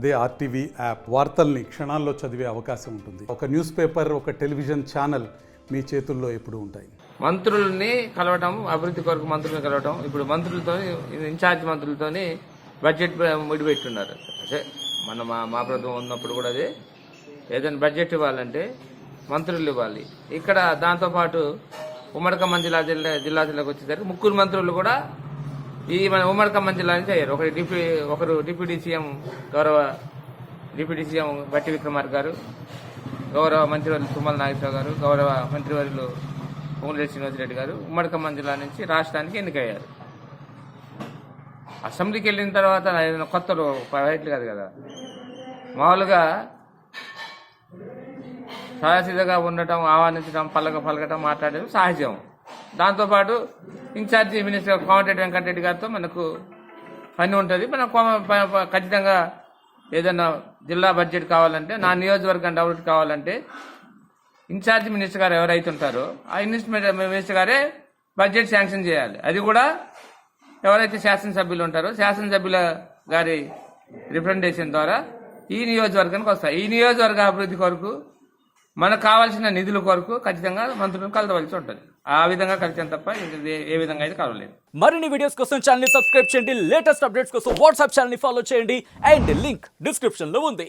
అదే RTV app వార్తల్ని క్షణాల్లో చదివే అవకాశం ఉంటుంది. ఒక న్యూస్ పేపర్, ఒక టెలివిజన్ ఛానల్ మీ చేతుల్లో ఎప్పుడూ ఉంటాయి. మంత్రుల్ని కలవటం, అభివృద్ధి కొరకు మంత్రుల్ని కలవటం, ఇప్పుడు మంత్రులతో ఇన్ఛార్జ్ మంత్రులతోని బడ్జెట్ ముడిపెట్టున్నారు. అదే మన మా ప్రభుత్వం ఉన్నప్పుడు కూడా అదే ఏదైనా బడ్జెట్ ఇవ్వాలంటే మంత్రులు ఇవ్వాలి. ఇక్కడ దాంతోపాటు ఉమ్మడి ఖమ్మం జిల్లాకు వచ్చేసరికి ముగ్గురు మంత్రులు కూడా ఈ మన ఉమ్మడి ఖమ్మం జిల్లా నుంచి అయ్యారు. ఒకరు డిప్యూటీ సీఎం డిప్యూటీ సీఎం బట్టి విక్రమార్క గారు, గౌరవ మంత్రివర్యులు తుమ్మల నాగేశ్వరరావు గారు, గౌరవ మంత్రివర్యులు పొంగులేటి శ్రీనివాసరెడ్డి గారు ఉమ్మడి ఖమ్మం జిల్లా నుంచి రాష్ట్రానికి ఎన్నికయ్యారు. అసెంబ్లీకి వెళ్ళిన తర్వాత ఏదైనా కొత్తలు ప్రైవేట్లు కాదు కదా, మామూలుగా సహసిద్ధగా ఉండటం, ఆహ్వానించడం, పలకటం, మాట్లాడడం సహజం. దాంతోపాటు ఇన్ఛార్జి మినిస్టర్ కోమటిరెడ్డి వెంకటరెడ్డి గారితో మనకు పని ఉంటుంది. మనం ఖచ్చితంగా ఏదైనా జిల్లా బడ్జెట్ కావాలంటే, నా నియోజకవర్గం డెవలప్ కావాలంటే ఇన్ఛార్జి మినిస్టర్ గారు ఎవరైతే ఉంటారో ఆ మినిస్టర్ గారే బడ్జెట్ శాంక్షన్ చేయాలి. అది కూడా ఎవరైతే శాసనసభ్యులు ఉంటారో శాసనసభ్యుల గారి రిప్రజెంటేషన్ ద్వారా ఈ నియోజకవర్గానికి వస్తాయి. ఈ నియోజకవర్గ అభివృద్ధి కొరకు మనకు కావాల్సిన నిధుల కొరకు ఖచ్చితంగా మంత్రులను కలవలసి ఉంటుంది. ఆ విధంగా కలిసాను తప్ప ఏ విధంగా అయితే కలవలేదు. మరిన్ని వీడియోస్ కోసం ఛానల్ ని సబ్స్క్రైబ్ చేయండి. లేటెస్ట్ అప్డేట్స్ కోసం వాట్సాప్ ఛానల్ ని ఫాలో చేయండి. అండ్ లింక్ డిస్క్రిప్షన్ లో ఉంది.